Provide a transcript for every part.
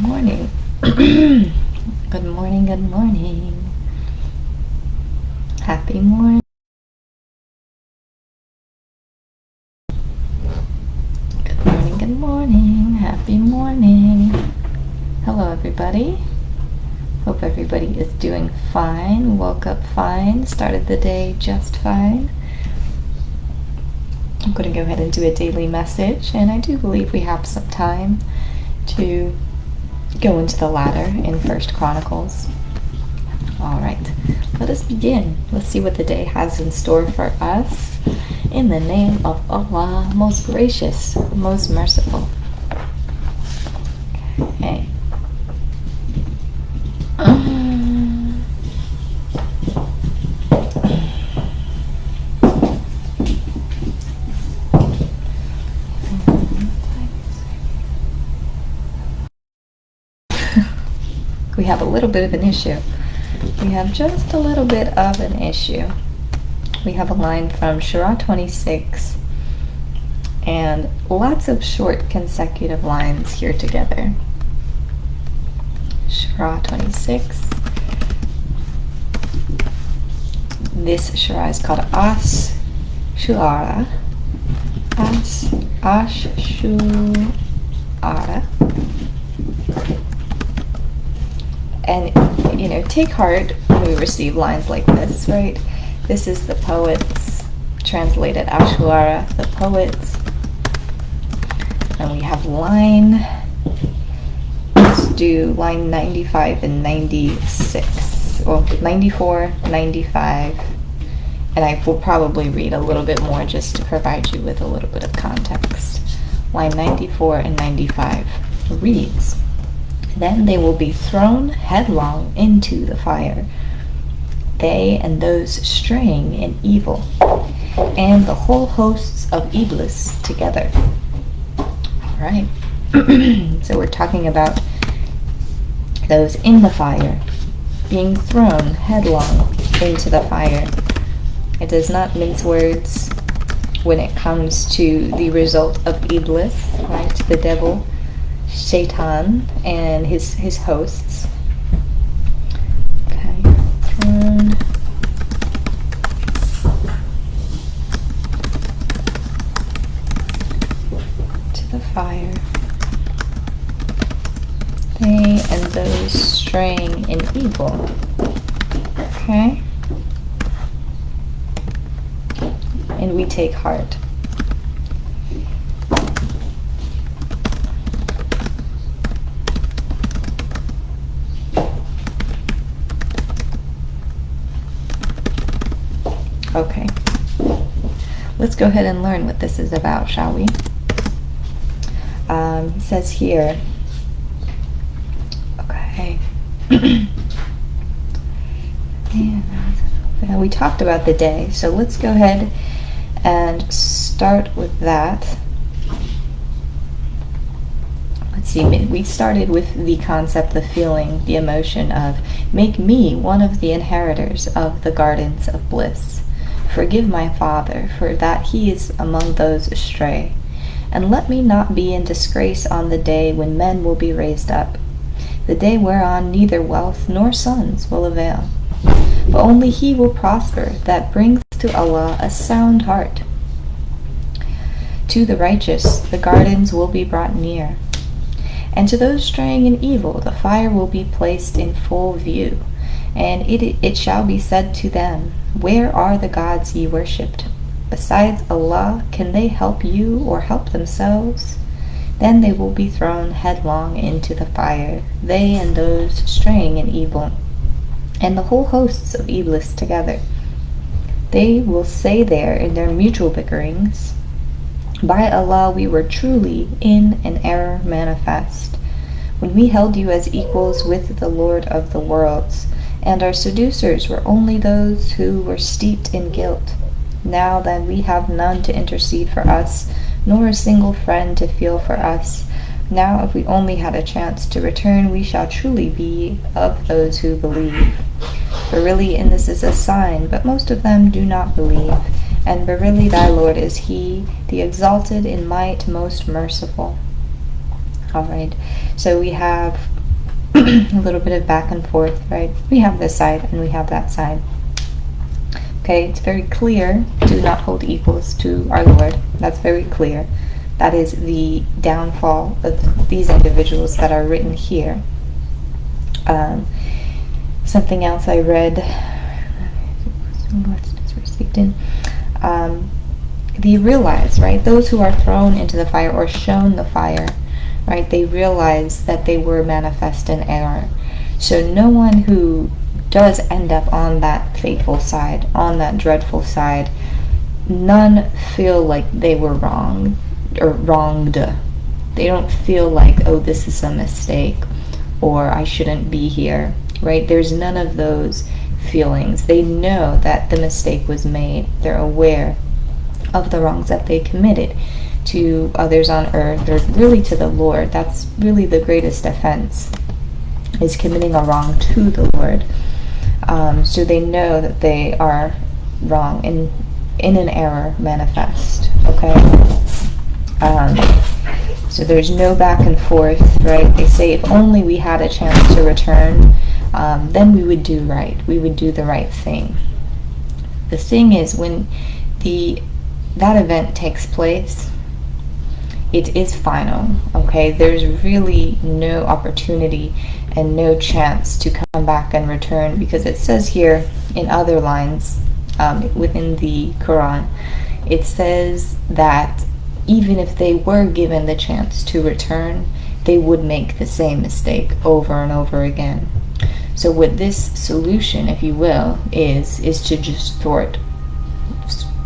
morning. Good morning, good morning. Happy morning. Good morning, good morning. Happy morning. Hello, everybody. Hope everybody is doing fine, woke up fine, started the day just fine. I'm going to go ahead and do a daily message, and I do believe we have some time to go into the ladder in First Chronicles. All right, let us begin. Let's see what the day has in store for us. In the name of Allah, most gracious, most merciful. Okay. We have a little bit of an issue. We have just a little bit of an issue. We have a line from Surah 26 and lots of short consecutive lines here together. Surah 26. This surah is called Ash-Shu'ara. Ash-Shu'ara. And, take heart when we receive lines like this, right? This is the poets, translated Ash-Shu'ara, the poets. And we have let's do line 95 and 96. Well, 94, 95. And I will probably read a little bit more just to provide you with a little bit of context. Line 94 and 95 reads, "Then they will be thrown headlong into the fire, they and those straying in evil, and the whole hosts of Iblis together." All right. So we're talking about those in the fire being thrown headlong into the fire. It does not mince words when it comes to the result of Iblis, right? The devil, Shaitan, and his hosts. Okay, thrown to the fire. They and those straying in evil. Okay? And we take heart. Okay, let's go ahead and learn what this is about, shall we? It says here, okay, and we talked about the day, so let's go ahead and start with that. Let's see, we started with the concept, the feeling, the emotion of, make me one of the inheritors of the gardens of bliss. Forgive my father, for that he is among those astray. And let me not be in disgrace on the day when men will be raised up, the day whereon neither wealth nor sons will avail, but only he will prosper that brings to Allah a sound heart. To the righteous the gardens will be brought near, and to those straying in evil the fire will be placed in full view. And it shall be said to them, where are the gods ye worshipped? Besides Allah, can they help you or help themselves? Then they will be thrown headlong into the fire, they and those straying in evil, and the whole hosts of Iblis together. They will say there in their mutual bickerings, by Allah, we were truly in an error manifest, when we held you as equals with the Lord of the worlds, and our seducers were only those who were steeped in guilt. Now then we have none to intercede for us, nor a single friend to feel for us. Now if we only had a chance to return, we shall truly be of those who believe. Verily in this is a sign, but most of them do not believe. And verily thy Lord is he, the exalted in might, most merciful. All right, so we have a little bit of back and forth, right? We have this side and we have that side. Okay, it's very clear, do not hold equals to our Lord. That's very clear. That is the downfall of these individuals that are written here. Something else I read, they realize, right, those who are thrown into the fire or shown the fire, right, they realize that they were manifest in error. So no one who does end up on that fateful side, on that dreadful side, none feel like they were wrong or wronged. They don't feel like, oh, this is a mistake, or I shouldn't be here, right? There's none of those feelings. They know that the mistake was made. They're aware of the wrongs that they committed to others on earth, or really to the Lord. That's really the greatest offense, is committing a wrong to the Lord. So they know that they are wrong, in an error manifest, okay? So there's no back and forth, right? They say, if only we had a chance to return, then we would do right. We would do the right thing. The thing is, when that event takes place, it is final, okay? There's really no opportunity and no chance to come back and return, because it says here in other lines within the Qur'an, it says that even if they were given the chance to return, they would make the same mistake over and over again. So what this solution, if you will, is to just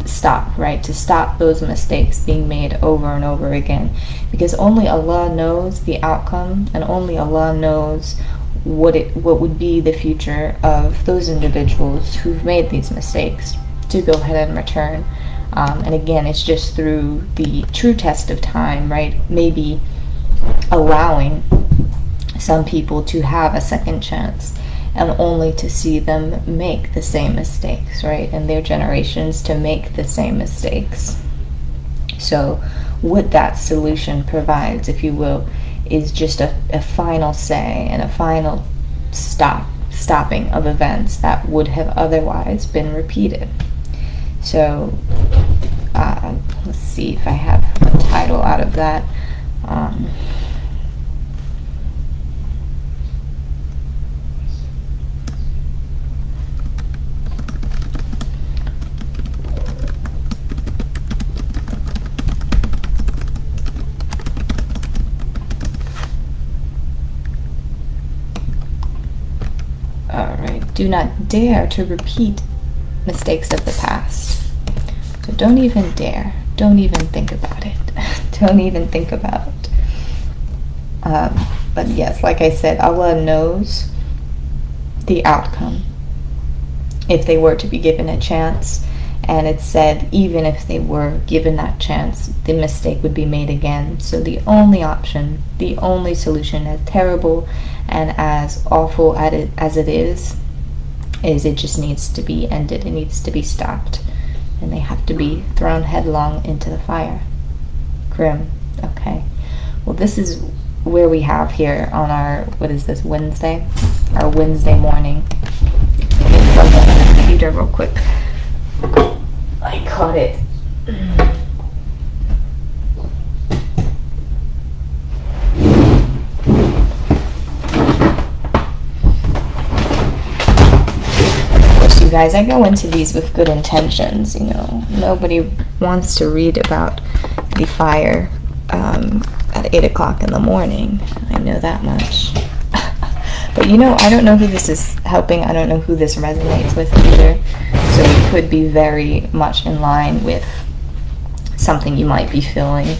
stop, right? To stop those mistakes being made over and over again, because only Allah knows the outcome, and only Allah knows what would be the future of those individuals who've made these mistakes, to go ahead and return. And again, it's just through the true test of time, right? Maybe allowing some people to have a second chance, and only to see them make the same mistakes, right? And their generations to make the same mistakes. So what that solution provides, if you will, is just a final say and a final stopping of events that would have otherwise been repeated. So let's see if I have a title out of that. Alright, do not dare to repeat mistakes of the past. So don't even dare. Don't even think about it. Don't even think about it. But yes, like I said, Allah knows the outcome if they were to be given a chance. And it said, even if they were given that chance, the mistake would be made again. So the only option, the only solution, as terrible and as awful as it is it just needs to be ended. It needs to be stopped. And they have to be thrown headlong into the fire. Grim. Okay. Well, this is where we have here on our, what is this, Wednesday? Our Wednesday morning. Let me plug that in the computer real quick. I caught it. Of course, you guys, I go into these with good intentions, you know. Nobody wants to read about the fire at 8 o'clock in the morning. I know that much. But you know, I don't know who this is helping. I don't know who this resonates with either. So it could be very much in line with something you might be feeling.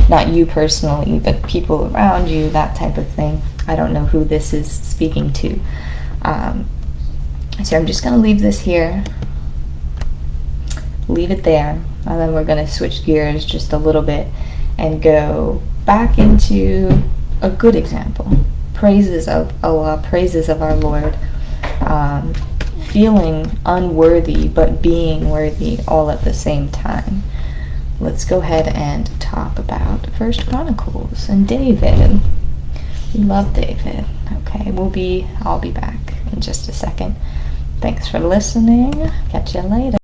Not you personally, but people around you, that type of thing. I don't know who this is speaking to. So I'm just going to leave this here. Leave it there. And then we're going to switch gears just a little bit and go back into a good example. Praises of Allah, praises of our Lord, feeling unworthy but being worthy all at the same time. Let's go ahead and talk about First Chronicles and David. You love David. Okay, I'll be back in just a second. Thanks for listening. Catch you later.